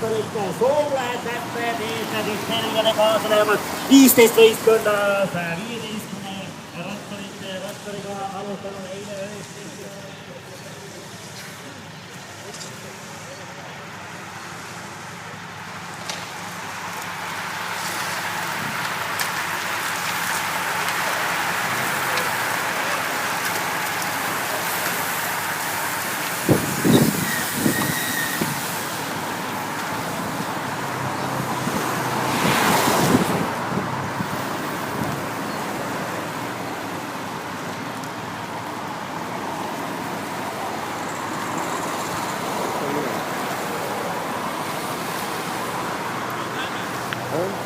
rattarikkel, Soomlaid näpped, eestlased selgele kaasa lähevad, 15 võistkonda, 115 rattariga alustanud eile 19. Huh?